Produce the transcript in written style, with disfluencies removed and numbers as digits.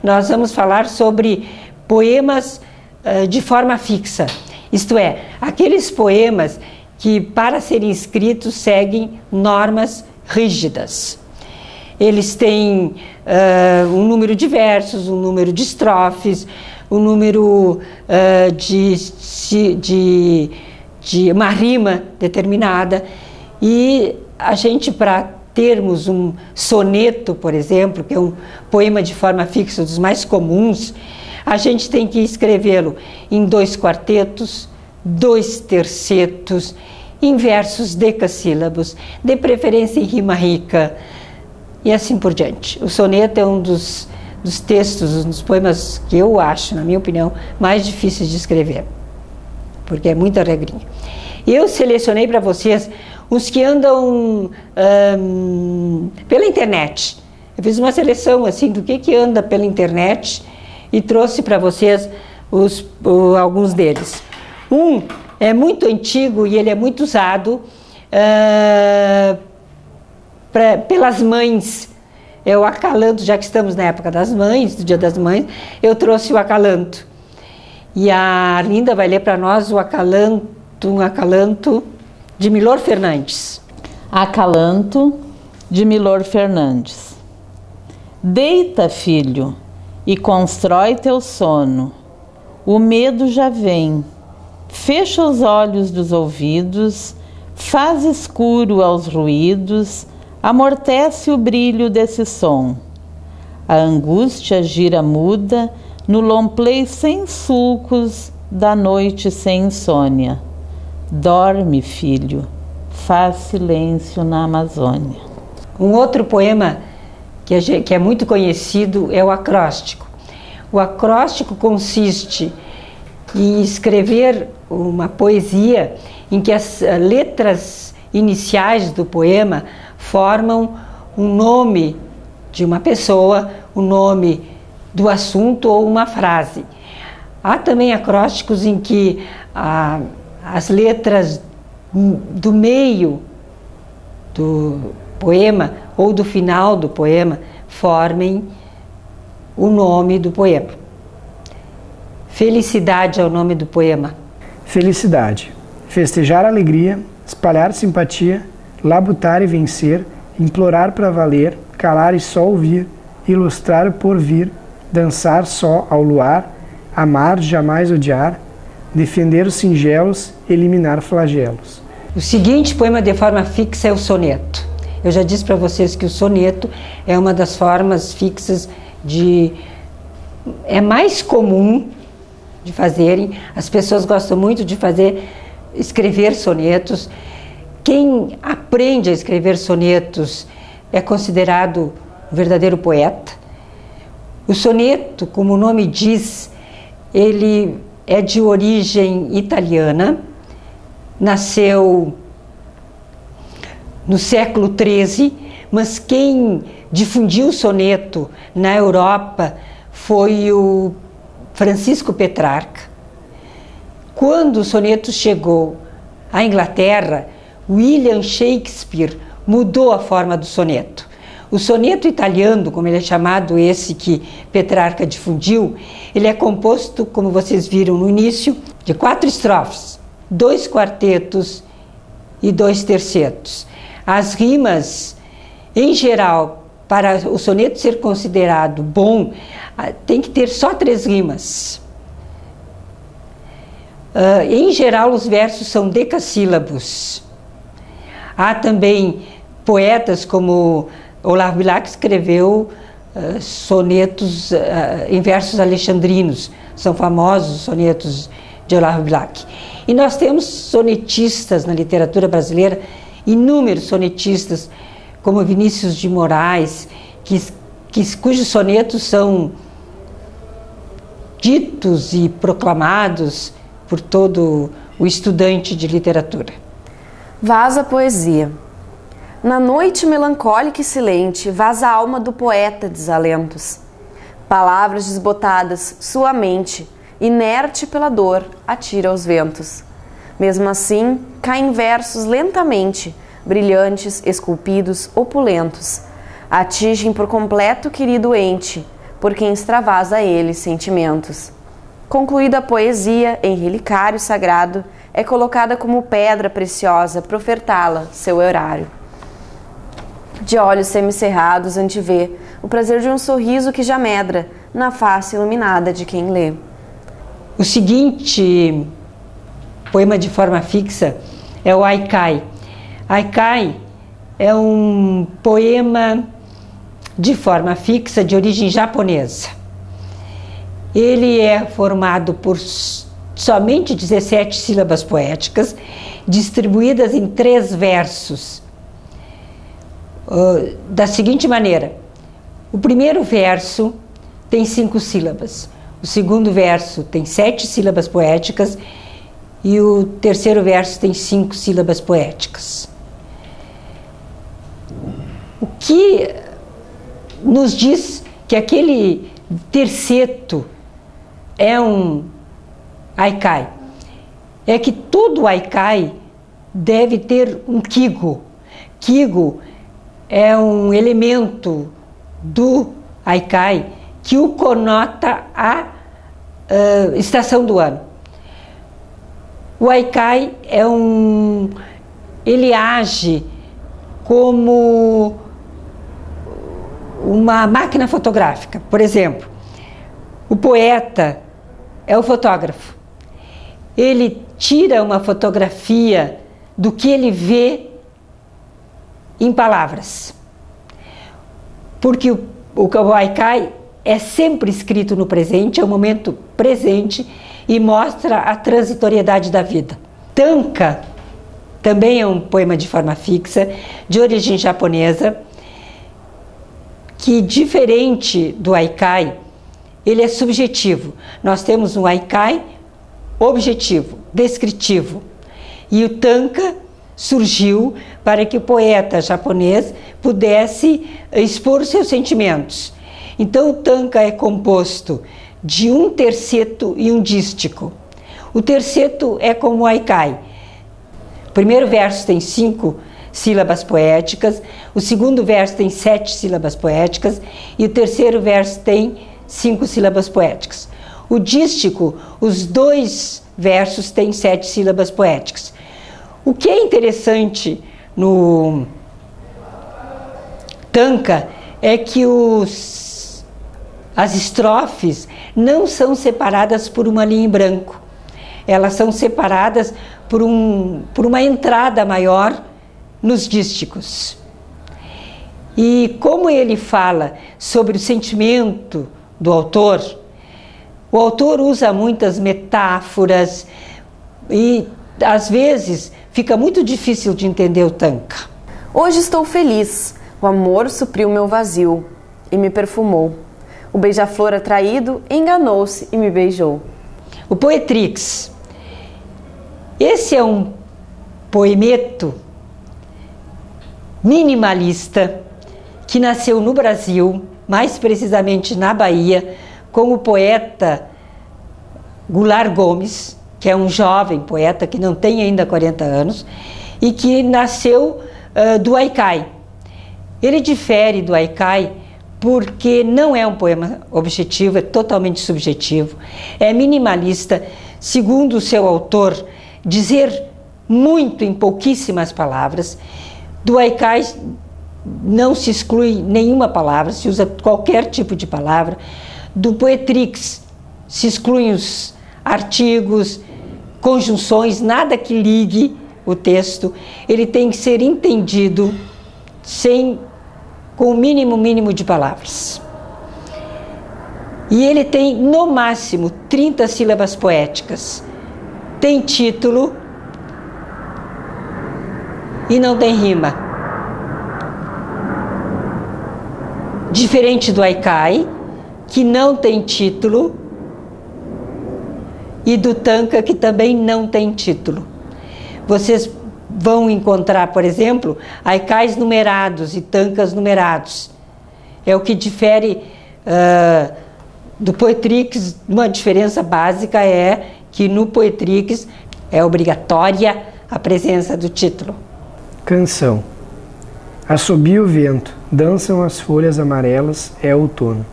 nós vamos falar sobre poemas de forma fixa, isto é, aqueles poemas que, para serem escritos, seguem normas rígidas. Eles têm um número de versos, um número de estrofes, um número de uma rima determinada, e a gente, para termos um soneto, por exemplo, que é um poema de forma fixa, dos mais comuns, a gente tem que escrevê-lo em 2 quartetos, 2 tercetos, em versos decassílabos, de preferência em rima rica, e assim por diante. O soneto é um dos textos, um dos poemas que eu acho, na minha opinião, mais difíceis de escrever, porque é muita regrinha. Eu selecionei para vocês os que andam pela internet. Eu fiz uma seleção assim do que anda pela internet e trouxe para vocês alguns deles. Um é muito antigo e ele é muito usado pelas mães. É o acalanto, já que estamos na época das mães, do Dia das Mães, eu trouxe o acalanto. E a Arlinda vai ler para nós o acalanto, um acalanto de Milor Fernandes. Acalanto de Milor Fernandes. Deita, filho, e constrói teu sono. O medo já vem. Fecha os olhos dos ouvidos, faz escuro aos ruídos, amortece o brilho desse som. A angústia gira muda no longplay sem sulcos da noite sem insônia. Dorme, filho, faz silêncio na Amazônia. Um outro poema que é muito conhecido é o acróstico. O acróstico consiste em escrever uma poesia em que as letras iniciais do poema formam um nome de uma pessoa, o nome do assunto ou uma frase. Há também acrósticos em que as letras do meio do poema ou do final do poema formem o nome do poema. Felicidade é o nome do poema. Felicidade. Festejar a alegria, espalhar simpatia, labutar e vencer, implorar para valer, calar e só ouvir, ilustrar o porvir, dançar só ao luar, amar, jamais odiar, defender os singelos, eliminar flagelos. O seguinte poema de forma fixa é o soneto. Eu já disse para vocês que o soneto é uma das formas fixas é mais comum de fazerem. As pessoas gostam muito de escrever sonetos. Quem aprende a escrever sonetos é considerado um verdadeiro poeta. O soneto, como o nome diz, ele é de origem italiana, nasceu no século XIII, mas quem difundiu o soneto na Europa foi o Francisco Petrarca. Quando o soneto chegou à Inglaterra, William Shakespeare mudou a forma do soneto. O soneto italiano, como ele é chamado, esse que Petrarca difundiu, ele é composto, como vocês viram no início, de 4 estrofes, 2 quartetos e 2 tercetos. As rimas, em geral, para o soneto ser considerado bom, tem que ter só 3 rimas. Em geral, os versos são decassílabos. Há também poetas como Olavo Bilac, que escreveu sonetos em versos alexandrinos. São famosos os sonetos de Olavo Bilac. E nós temos sonetistas na literatura brasileira, inúmeros sonetistas, como Vinícius de Moraes, cujos sonetos são ditos e proclamados por todo o estudante de literatura. Vaza a poesia. Na noite melancólica e silente, vaza a alma do poeta desalentos. Palavras desbotadas, sua mente, inerte pela dor, atira aos ventos. Mesmo assim, caem versos lentamente, brilhantes, esculpidos, opulentos. Atingem por completo o querido ente, por quem extravasa a ele sentimentos. Concluída a poesia em relicário sagrado, é colocada como pedra preciosa para ofertá-la seu horário. De olhos semicerrados antevê o prazer de um sorriso que já medra na face iluminada de quem lê. O seguinte poema de forma fixa é o Haikai. Haikai é um poema de forma fixa de origem japonesa. Ele é formado por somente 17 sílabas poéticas, distribuídas em 3 versos. Da seguinte maneira: o primeiro verso tem 5 sílabas, o segundo verso tem 7 sílabas poéticas e o terceiro verso tem 5 sílabas poéticas. O que nos diz que aquele terceto é um Haikai é que todo Haikai deve ter um Kigo. Kigo é um elemento do Haikai que o conota a estação do ano. O Haikai ele age como uma máquina fotográfica. Por exemplo, o poeta é o fotógrafo. Ele tira uma fotografia do que ele vê em palavras. Porque o Haikai é sempre escrito no presente, é o momento presente e mostra a transitoriedade da vida. Tanka também é um poema de forma fixa, de origem japonesa, que, diferente do Haikai, ele é subjetivo. Nós temos um Haikai objetivo, descritivo. E o Tanka surgiu para que o poeta japonês pudesse expor seus sentimentos. Então o Tanka é composto de um terceto e um dístico. O terceto é como o Haikai. O primeiro verso tem 5 sílabas poéticas, o segundo verso tem 7 sílabas poéticas e o terceiro verso tem 5 sílabas poéticas. O dístico, os 2 versos têm 7 sílabas poéticas. O que é interessante no Tanka é que as estrofes não são separadas por uma linha em branco. Elas são separadas por uma entrada maior nos dísticos. E como ele fala sobre o sentimento do autor, o autor usa muitas metáforas e, às vezes, fica muito difícil de entender o Tanka. Hoje estou feliz, o amor supriu meu vazio e me perfumou. O beija-flor atraído enganou-se e me beijou. O Poetrix. Esse é um poemeto minimalista que nasceu no Brasil, mais precisamente na Bahia, com o poeta Goulart Gomes, que é um jovem poeta que não tem ainda 40 anos e que nasceu do Haikai. Ele difere do Haikai porque não é um poema objetivo, é totalmente subjetivo, é minimalista, segundo o seu autor, dizer muito em pouquíssimas palavras. Do Haikai não se exclui nenhuma palavra, se usa qualquer tipo de palavra. Do Poetrix se excluem os artigos, conjunções, nada que ligue o texto. Ele tem que ser entendido com o mínimo de palavras. E ele tem, no máximo, 30 sílabas poéticas. Tem título e não tem rima. Diferente do Haikai, que não tem título, e do Tanka, que também não tem título. Vocês vão encontrar, por exemplo, Haikais numerados e Tankas numerados. É o que difere do Poetrix. Uma diferença básica é que no Poetrix é obrigatória a presença do título. Canção. Assobia o vento, dançam as folhas amarelas, é outono.